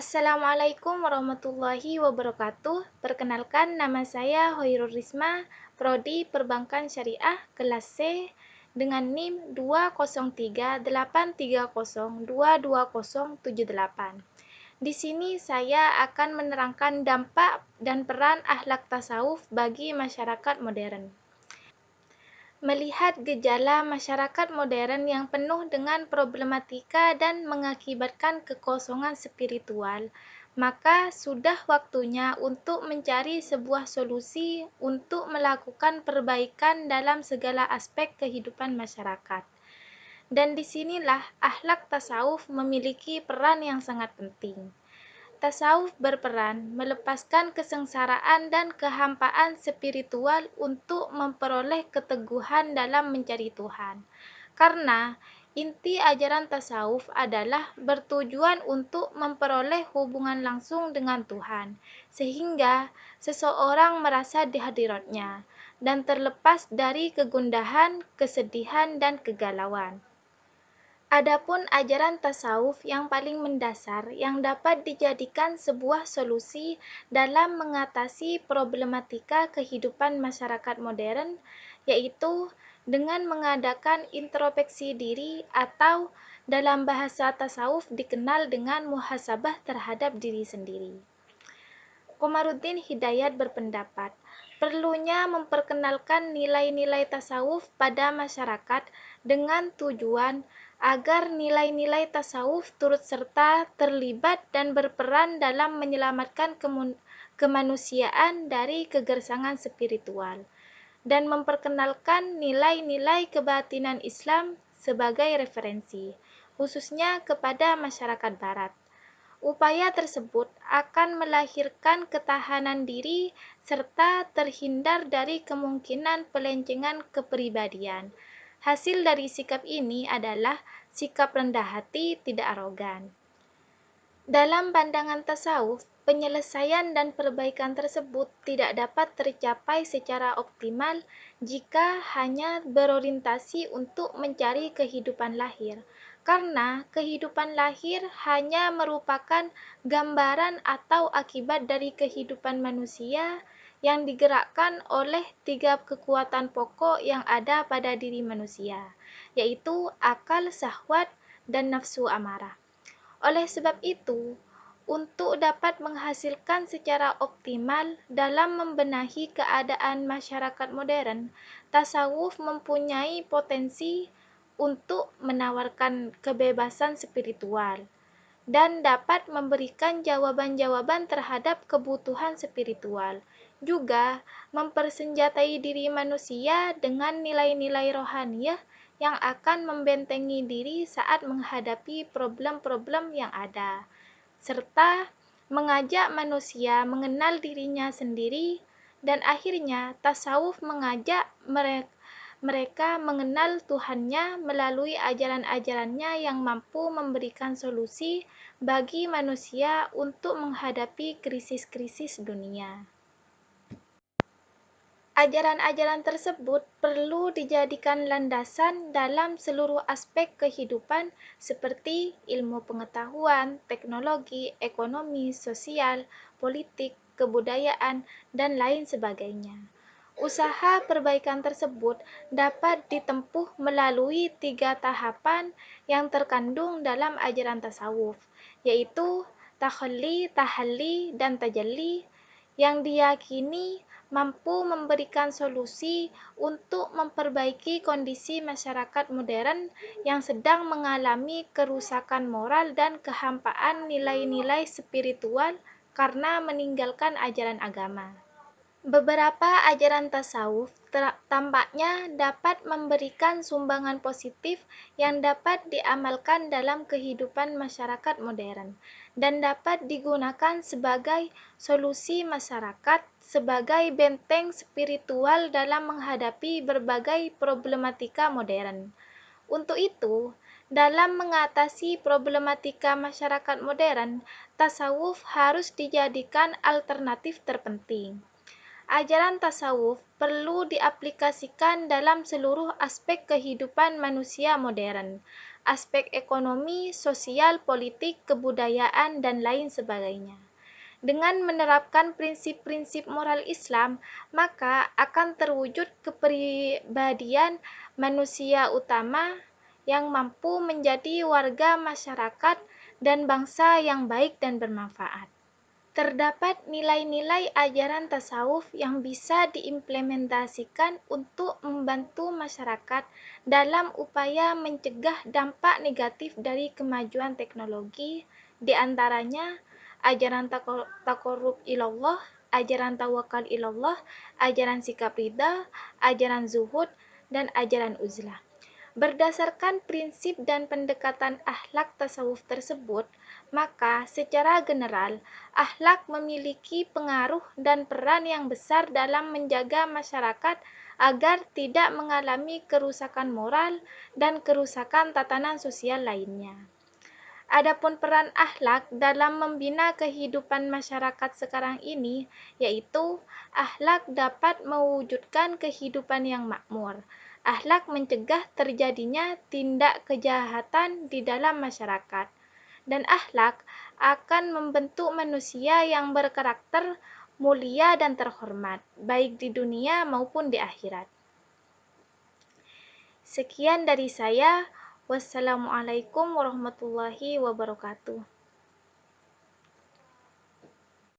Assalamualaikum warahmatullahi wabarakatuh. Perkenalkan, nama saya Hoirul Risma, Prodi Perbankan Syariah, kelas C, dengan NIM 20383022078. Di sini saya akan menerangkan dampak dan peran akhlak tasawuf bagi masyarakat modern. Melihat gejala masyarakat modern yang penuh dengan problematika dan mengakibatkan kekosongan spiritual, maka sudah waktunya untuk mencari sebuah solusi untuk melakukan perbaikan dalam segala aspek kehidupan masyarakat. Dan disinilah akhlak tasawuf memiliki peran yang sangat penting. Tasawuf berperan melepaskan kesengsaraan dan kehampaan spiritual untuk memperoleh keteguhan dalam mencari Tuhan. Karena inti ajaran tasawuf adalah bertujuan untuk memperoleh hubungan langsung dengan Tuhan, sehingga seseorang merasa di hadiratnya dan terlepas dari kegundahan, kesedihan, dan kegalauan. Adapun ajaran tasawuf yang paling mendasar yang dapat dijadikan sebuah solusi dalam mengatasi problematika kehidupan masyarakat modern, yaitu dengan mengadakan introspeksi diri atau dalam bahasa tasawuf dikenal dengan muhasabah terhadap diri sendiri. Komarudin Hidayat berpendapat, perlunya memperkenalkan nilai-nilai tasawuf pada masyarakat dengan tujuan agar nilai-nilai tasawuf turut serta terlibat dan berperan dalam menyelamatkan kemanusiaan dari kegersangan spiritual, dan memperkenalkan nilai-nilai kebatinan Islam sebagai referensi, khususnya kepada masyarakat Barat. Upaya tersebut akan melahirkan ketahanan diri serta terhindar dari kemungkinan pelencengan kepribadian. Hasil dari sikap ini adalah sikap rendah hati, tidak arogan. Dalam pandangan tasawuf, penyelesaian dan perbaikan tersebut tidak dapat tercapai secara optimal jika hanya berorientasi untuk mencari kehidupan lahir, karena kehidupan lahir hanya merupakan gambaran atau akibat dari kehidupan manusia yang digerakkan oleh 3 kekuatan pokok yang ada pada diri manusia, yaitu akal, syahwat, dan nafsu amarah. Oleh sebab itu, untuk dapat menghasilkan secara optimal dalam membenahi keadaan masyarakat modern, tasawuf mempunyai potensi untuk menawarkan kebebasan spiritual dan dapat memberikan jawaban-jawaban terhadap kebutuhan spiritual, juga mempersenjatai diri manusia dengan nilai-nilai rohaniyah yang akan membentengi diri saat menghadapi problem-problem yang ada, serta mengajak manusia mengenal dirinya sendiri, dan akhirnya tasawuf mengajak mereka mengenal Tuhannya melalui ajaran-ajarannya yang mampu memberikan solusi bagi manusia untuk menghadapi krisis-krisis dunia. Ajaran-ajaran tersebut perlu dijadikan landasan dalam seluruh aspek kehidupan seperti ilmu pengetahuan, teknologi, ekonomi, sosial, politik, kebudayaan, dan lain sebagainya. Usaha perbaikan tersebut dapat ditempuh melalui 3 tahapan yang terkandung dalam ajaran tasawuf, yaitu takhalli, tahalli, dan tajalli, yang diyakini mampu memberikan solusi untuk memperbaiki kondisi masyarakat modern yang sedang mengalami kerusakan moral dan kehampaan nilai-nilai spiritual karena meninggalkan ajaran agama. Beberapa ajaran tasawuf tampaknya dapat memberikan sumbangan positif yang dapat diamalkan dalam kehidupan masyarakat modern dan dapat digunakan sebagai solusi masyarakat sebagai benteng spiritual dalam menghadapi berbagai problematika modern. Untuk itu, dalam mengatasi problematika masyarakat modern, tasawuf harus dijadikan alternatif terpenting. Ajaran tasawuf perlu diaplikasikan dalam seluruh aspek kehidupan manusia modern, aspek ekonomi, sosial, politik, kebudayaan, dan lain sebagainya. Dengan menerapkan prinsip-prinsip moral Islam, maka akan terwujud kepribadian manusia utama yang mampu menjadi warga masyarakat dan bangsa yang baik dan bermanfaat. Terdapat nilai-nilai ajaran tasawuf yang bisa diimplementasikan untuk membantu masyarakat dalam upaya mencegah dampak negatif dari kemajuan teknologi, di antaranya ajaran taqarrub ilallah, ajaran tawakal ilallah, ajaran sikap ridha, ajaran zuhud, dan ajaran uzlah. Berdasarkan prinsip dan pendekatan akhlak tasawuf tersebut, maka secara general, akhlak memiliki pengaruh dan peran yang besar dalam menjaga masyarakat agar tidak mengalami kerusakan moral dan kerusakan tatanan sosial lainnya. Adapun peran akhlak dalam membina kehidupan masyarakat sekarang ini, yaitu akhlak dapat mewujudkan kehidupan yang makmur. Akhlak mencegah terjadinya tindak kejahatan di dalam masyarakat. Dan akhlak akan membentuk manusia yang berkarakter mulia dan terhormat, baik di dunia maupun di akhirat. Sekian dari saya. Wassalamualaikum warahmatullahi wabarakatuh.